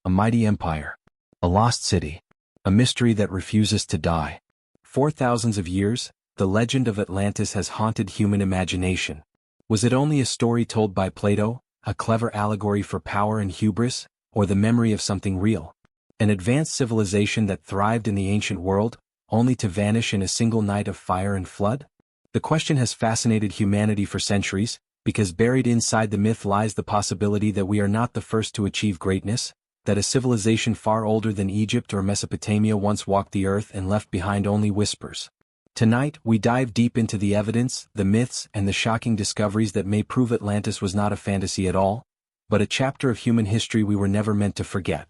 a mighty empire, a lost city, a mystery that refuses to die. For thousands of years, the legend of Atlantis has haunted human imagination. Was it only a story told by Plato, a clever allegory for power and hubris, or the memory of something real? An advanced civilization that thrived in the ancient world, only to vanish in a single night of fire and flood? The question has fascinated humanity for centuries, because buried inside the myth lies the possibility that we are not the first to achieve greatness, that a civilization far older than Egypt or Mesopotamia once walked the earth and left behind only whispers. Tonight, we dive deep into the evidence, the myths, and the shocking discoveries that may prove Atlantis was not a fantasy at all, but a chapter of human history we were never meant to forget.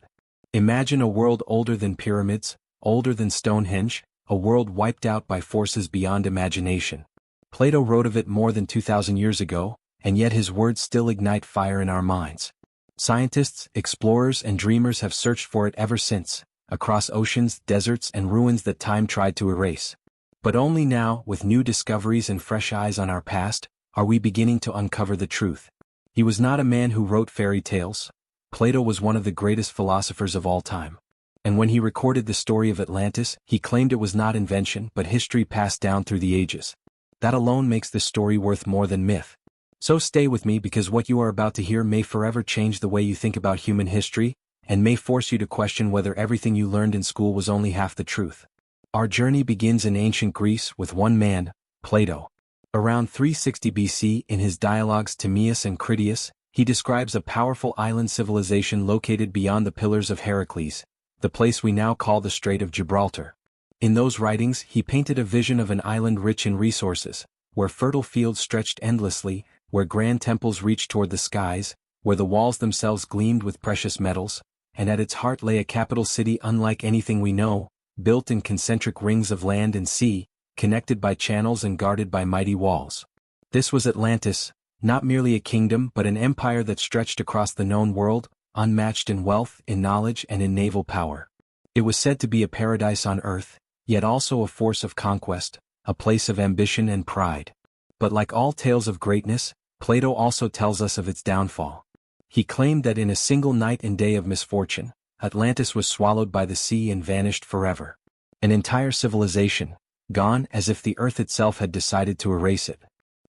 Imagine a world older than pyramids, older than Stonehenge, a world wiped out by forces beyond imagination. Plato wrote of it more than 2,000 years ago, and yet his words still ignite fire in our minds. Scientists, explorers, and dreamers have searched for it ever since, across oceans, deserts, and ruins that time tried to erase. But only now, with new discoveries and fresh eyes on our past, are we beginning to uncover the truth. He was not a man who wrote fairy tales. Plato was one of the greatest philosophers of all time. And when he recorded the story of Atlantis, he claimed it was not invention but history passed down through the ages. That alone makes this story worth more than myth. So stay with me, because what you are about to hear may forever change the way you think about human history, and may force you to question whether everything you learned in school was only half the truth. Our journey begins in ancient Greece with one man, Plato. Around 360 BC, in his dialogues Timaeus and Critias, he describes a powerful island civilization located beyond the Pillars of Heracles, the place we now call the Strait of Gibraltar. In those writings, he painted a vision of an island rich in resources, where fertile fields stretched endlessly, where grand temples reached toward the skies, where the walls themselves gleamed with precious metals, and at its heart lay a capital city unlike anything we know, built in concentric rings of land and sea, connected by channels and guarded by mighty walls. This was Atlantis, not merely a kingdom but an empire that stretched across the known world, unmatched in wealth, in knowledge, and in naval power. It was said to be a paradise on earth, yet also a force of conquest, a place of ambition and pride. But like all tales of greatness, Plato also tells us of its downfall. He claimed that in a single night and day of misfortune, Atlantis was swallowed by the sea and vanished forever. An entire civilization, gone as if the earth itself had decided to erase it.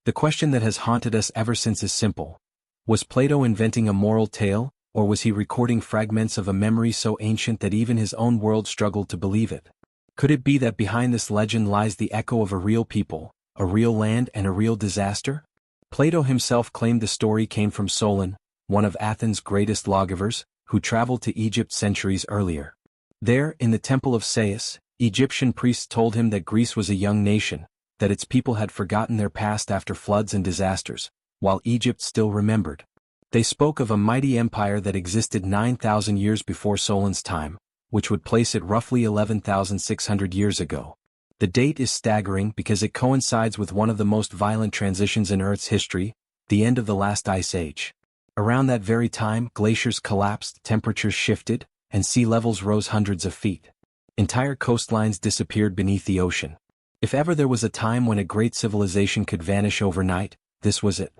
The question that has haunted us ever since is simple. Was Plato inventing a moral tale, or was he recording fragments of a memory so ancient that even his own world struggled to believe it? Could it be that behind this legend lies the echo of a real people, a real land, and a real disaster? Plato himself claimed the story came from Solon, one of Athens' greatest lawgivers, who traveled to Egypt centuries earlier. There, in the temple of Sais, Egyptian priests told him that Greece was a young nation, that its people had forgotten their past after floods and disasters, while Egypt still remembered. They spoke of a mighty empire that existed 9,000 years before Solon's time, which would place it roughly 11,600 years ago. The date is staggering because it coincides with one of the most violent transitions in Earth's history, the end of the last ice age. Around that very time, glaciers collapsed, temperatures shifted, and sea levels rose hundreds of feet. Entire coastlines disappeared beneath the ocean. If ever there was a time when a great civilization could vanish overnight, this was it.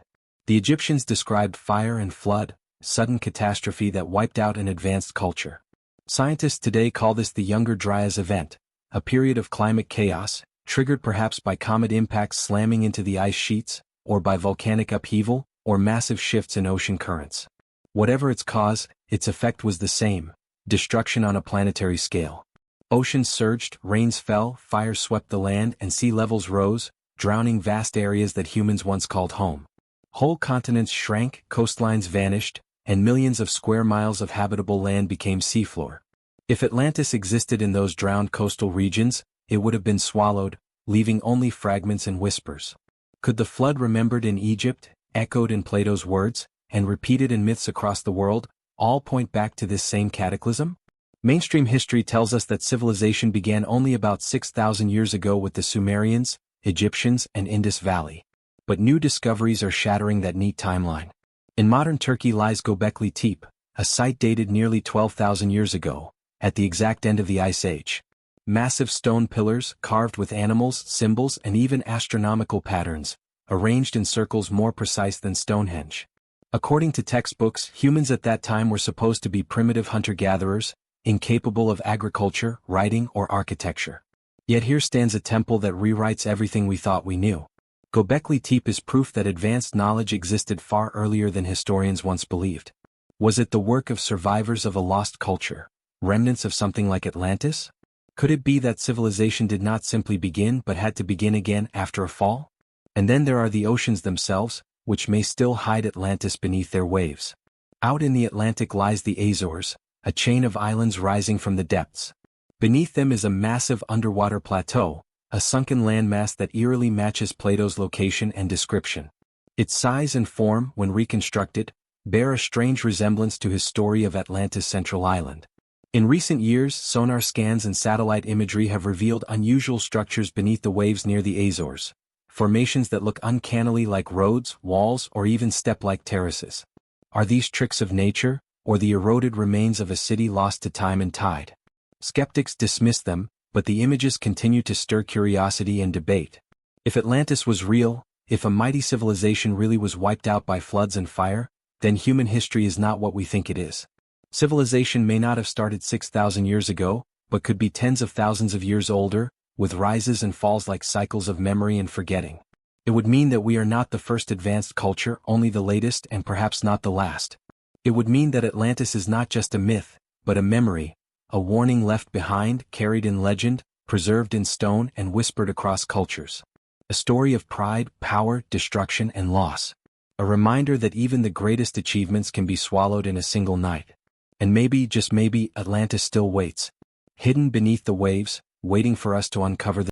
The Egyptians described fire and flood, sudden catastrophe that wiped out an advanced culture. Scientists today call this the Younger Dryas event, a period of climate chaos, triggered perhaps by comet impacts slamming into the ice sheets, or by volcanic upheaval, or massive shifts in ocean currents. Whatever its cause, its effect was the same: destruction on a planetary scale. Oceans surged, rains fell, fire swept the land, and sea levels rose, drowning vast areas that humans once called home. Whole continents shrank, coastlines vanished, and millions of square miles of habitable land became seafloor. If Atlantis existed in those drowned coastal regions, it would have been swallowed, leaving only fragments and whispers. Could the flood remembered in Egypt, echoed in Plato's words, and repeated in myths across the world, all point back to this same cataclysm? Mainstream history tells us that civilization began only about 6,000 years ago with the Sumerians, Egyptians, and Indus Valley. But new discoveries are shattering that neat timeline. In modern Turkey lies Göbekli Tepe, a site dated nearly 12,000 years ago, at the exact end of the Ice Age. Massive stone pillars, carved with animals, symbols, and even astronomical patterns, arranged in circles more precise than Stonehenge. According to textbooks, humans at that time were supposed to be primitive hunter-gatherers, incapable of agriculture, writing, or architecture. Yet here stands a temple that rewrites everything we thought we knew. Göbekli Tepe is proof that advanced knowledge existed far earlier than historians once believed. Was it the work of survivors of a lost culture, remnants of something like Atlantis? Could it be that civilization did not simply begin but had to begin again after a fall? And then there are the oceans themselves, which may still hide Atlantis beneath their waves. Out in the Atlantic lies the Azores, a chain of islands rising from the depths. Beneath them is a massive underwater plateau, a sunken landmass that eerily matches Plato's location and description. Its size and form, when reconstructed, bear a strange resemblance to his story of Atlantis' central island. In recent years, sonar scans and satellite imagery have revealed unusual structures beneath the waves near the Azores, formations that look uncannily like roads, walls, or even step-like terraces. Are these tricks of nature, or the eroded remains of a city lost to time and tide? Skeptics dismiss them, but the images continue to stir curiosity and debate. If Atlantis was real, if a mighty civilization really was wiped out by floods and fire, then human history is not what we think it is. Civilization may not have started 6,000 years ago, but could be tens of thousands of years older, with rises and falls like cycles of memory and forgetting. It would mean that we are not the first advanced culture, only the latest and perhaps not the last. It would mean that Atlantis is not just a myth, but a memory, a warning left behind, carried in legend, preserved in stone and whispered across cultures. A story of pride, power, destruction, and loss. A reminder that even the greatest achievements can be swallowed in a single night. And maybe, just maybe, Atlantis still waits, hidden beneath the waves, waiting for us to uncover